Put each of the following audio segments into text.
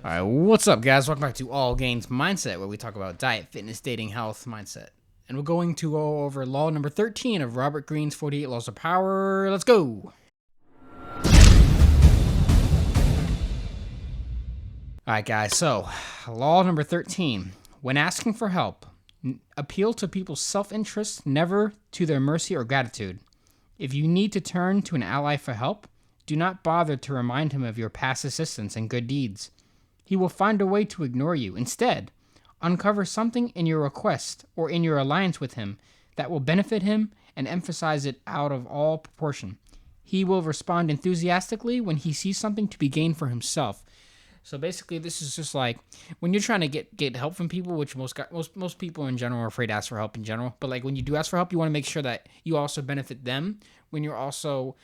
All right, what's up, guys? Welcome back to All Gains Mindset, where we talk about diet, fitness, dating, health, mindset. And we're going to go over law number 13 of Robert Greene's 48 Laws of Power. Let's go. All right, guys. So, law number 13. When asking for help, appeal to people's self-interest, never to their mercy or gratitude. If you need to turn to an ally for help, do not bother to remind him of your past assistance and good deeds. He will find a way to ignore you. Instead, uncover something in your request or in your alliance with him that will benefit him and emphasize it out of all proportion. He will respond enthusiastically when he sees something to be gained for himself. So basically, this is just like when you're trying to get help from people, which most people in general are afraid to ask for help in general. But like when you do ask for help, you want to make sure that you also benefit them when you're also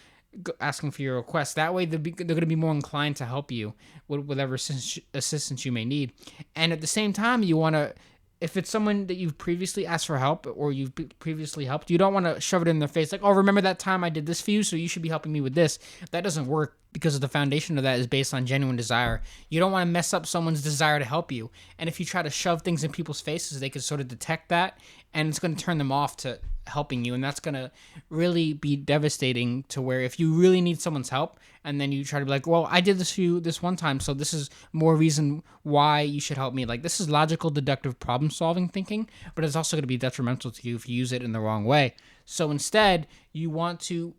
asking for your request. That way, they're going to be more inclined to help you with whatever assistance you may need. And at the same time, you want to, if it's someone that you've previously asked for help or you've previously helped, you don't want to shove it in their face like, oh, remember that time I did this for you, so you should be helping me with this. That doesn't work because the foundation of that is based on genuine desire. You don't want to mess up someone's desire to help you. And if you try to shove things in people's faces, they can sort of detect that, and it's going to turn them off to helping you, and that's going to really be devastating to where if you really need someone's help and then you try to be like, well, I did this for you this one time, so this is more reason why you should help me. Like, this is logical deductive problem solving thinking, but it's also going to be detrimental to you if you use it in the wrong way. So instead, you want to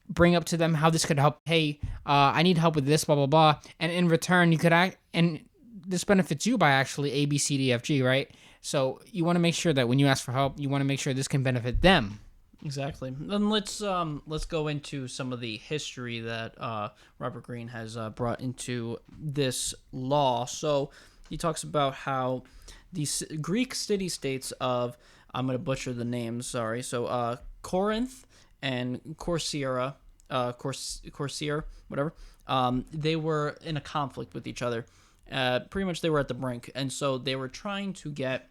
bring up to them how this could help. Hey, I need help with this, blah, blah, blah. And in return, you could act, and this benefits you by actually A, B, C, D, F, G, right? So you want to make sure that when you ask for help, you want to make sure this can benefit them. Exactly. Then let's go into some of the history that Robert Greene has brought into this law. So he talks about how the Greek city-states of, I'm going to butcher the names, sorry. So Corinth and Corcyra, Corcyra, whatever, they were in a conflict with each other. Pretty much they were at the brink. And so they were trying to get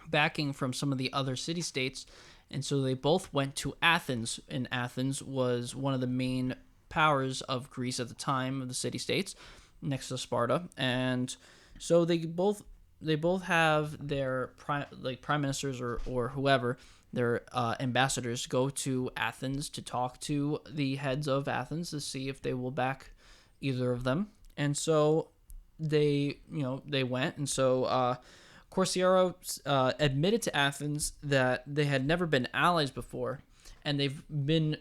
backing from some of the other city-states. And so they both went to Athens, and Athens was one of the main powers of Greece at the time of the city-states, next to Sparta. And so they both have their prime ministers or whoever, their ambassadors, go to Athens to talk to the heads of Athens to see if they will back either of them. And so they went, and so Corcyra admitted to Athens that they had never been allies before, and they've been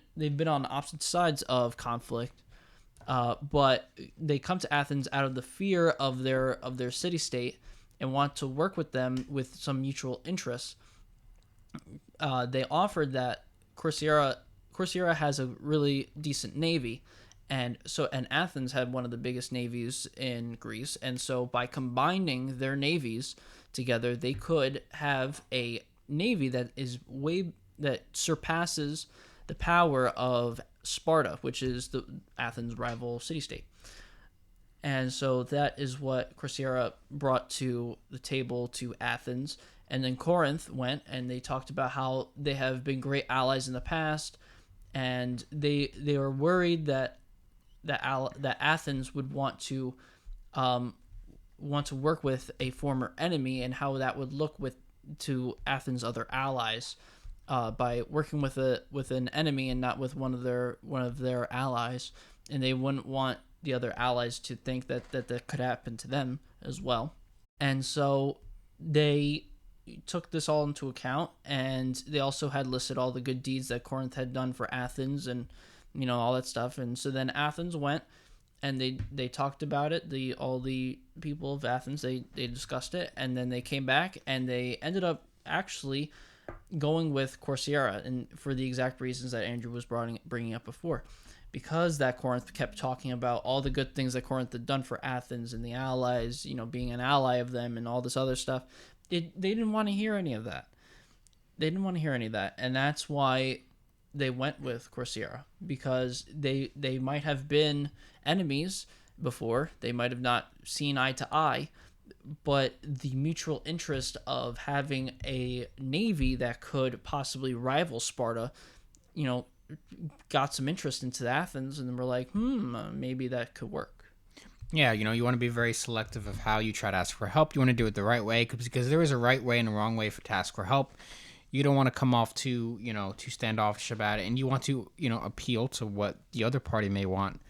on opposite sides of conflict. But they come to Athens out of the fear of their city state and want to work with them with some mutual interests. They offered that Corcyra has a really decent navy. And Athens had one of the biggest navies in Greece, and so by combining their navies together, they could have a navy that surpasses the power of Sparta, which is the Athens' rival city-state. And so that is what Corcyra brought to the table to Athens. And then Corinth went and they talked about how they have been great allies in the past, and they were worried that Athens would want to work with a former enemy, and how that would look to Athens' other allies by working with an enemy and not with one of their allies, and they wouldn't want the other allies to think that could happen to them as well. And so they took this all into account, and they also had listed all the good deeds that Corinth had done for Athens, and all that stuff. And so then Athens went and they talked about it. All the people of Athens, they discussed it, and then they came back and they ended up actually going with Corcyra, and for the exact reasons that Andrew was bringing up before, because that Corinth kept talking about all the good things that Corinth had done for Athens and the allies, being an ally of them and all this other stuff. They didn't want to hear any of that. And that's why they went with Corcyra, because they might have been enemies before. They might have not seen eye to eye, but the mutual interest of having a navy that could possibly rival Sparta, got some interest into Athens, and then we're like, maybe that could work. Yeah, you want to be very selective of how you try to ask for help. You want to do it the right way because there is a right way and a wrong way to ask for help. You don't want to come off too standoffish about it, and you want to, appeal to what the other party may want.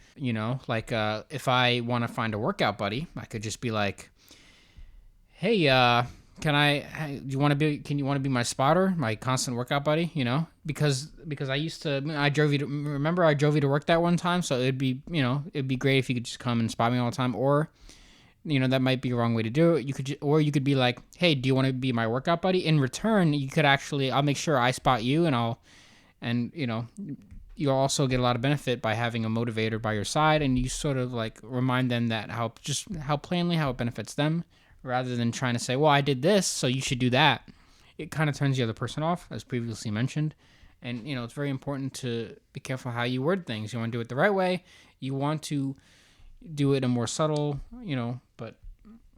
Like if I want to find a workout buddy, I could just be like, hey, can you want to be my spotter, my constant workout buddy? Because I drove you to, remember I drove you to work that one time, so it'd be great if you could just come and spot me all the time. Or that might be a wrong way to do it. You could be like, hey, do you want to be my workout buddy? In return, I'll make sure I spot you, and you'll also get a lot of benefit by having a motivator by your side, and you sort of like remind them that how it benefits them, rather than trying to say, well, I did this, so you should do that. It kind of turns the other person off, as previously mentioned. And, it's very important to be careful how you word things. You want to do it the right way. You want to do it in a more subtle, but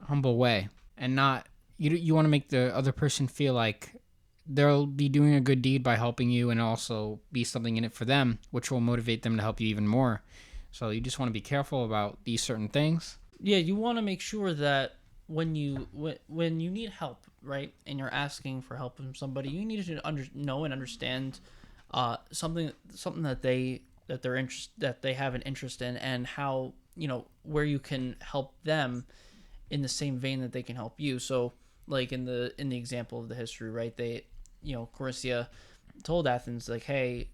humble way. And not, you want to make the other person feel like they'll be doing a good deed by helping you, and also be something in it for them, which will motivate them to help you even more. So you just want to be careful about these certain things. Yeah, you want to make sure that when you need help, right, and you're asking for help from somebody, you need to know and understand something that they have an interest in, and how, where you can help them in the same vein that they can help you. So like in the example of the history, right, they, Corycia told Athens, like, hey,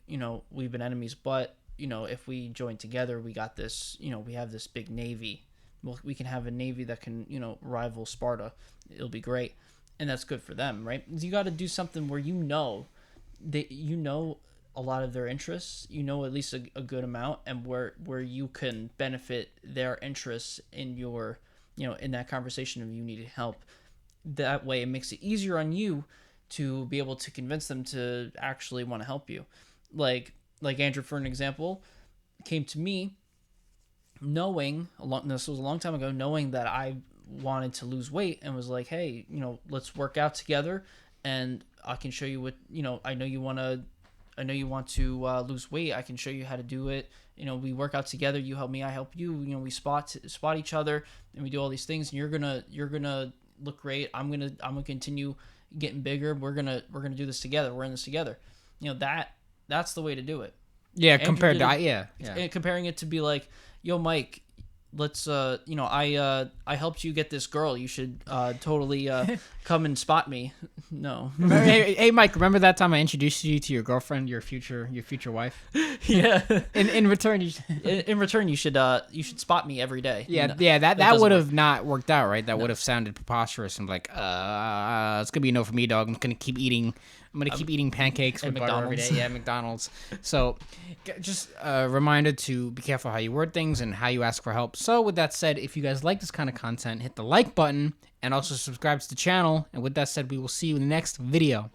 we've been enemies, but if we join together, we got this, we have this big navy. Well, we can have a navy that can, rival Sparta. It'll be great. And that's good for them, right? You got to do something where a lot of their interests, at least a good amount, and where you can benefit their interests in your, in that conversation of you needing help. That way it makes it easier on you to be able to convince them to actually want to help you. Like Andrew, for an example, came to me this was a long time ago, knowing that I wanted to lose weight, and was like, hey, let's work out together, and I can show you what, I know you want to lose weight. I can show you how to do it. We work out together. You help me, I help you. We spot each other, and we do all these things, and you're gonna look great. I'm gonna continue getting bigger. We're gonna do this together. We're in this together. That's the way to do it. Yeah, Andrew compared to and comparing it to be like, yo, Mike, let's I helped you get this girl. You should totally come and spot me. No. Hey, Mike, remember that time I introduced you to your girlfriend, your future wife? Yeah. In return, you should spot me every day. Yeah, No, yeah. That would have work. not worked out, right? That would have sounded preposterous. And like, it's gonna be a no for me, dog. I'm gonna keep eating pancakes with butter every day. Yeah, McDonald's. So, just a reminder to be careful how you word things and how you ask for help. So, with that said, if you guys like this kind of content, hit the like button and also subscribe to the channel. And with that said, we will see you in the next video.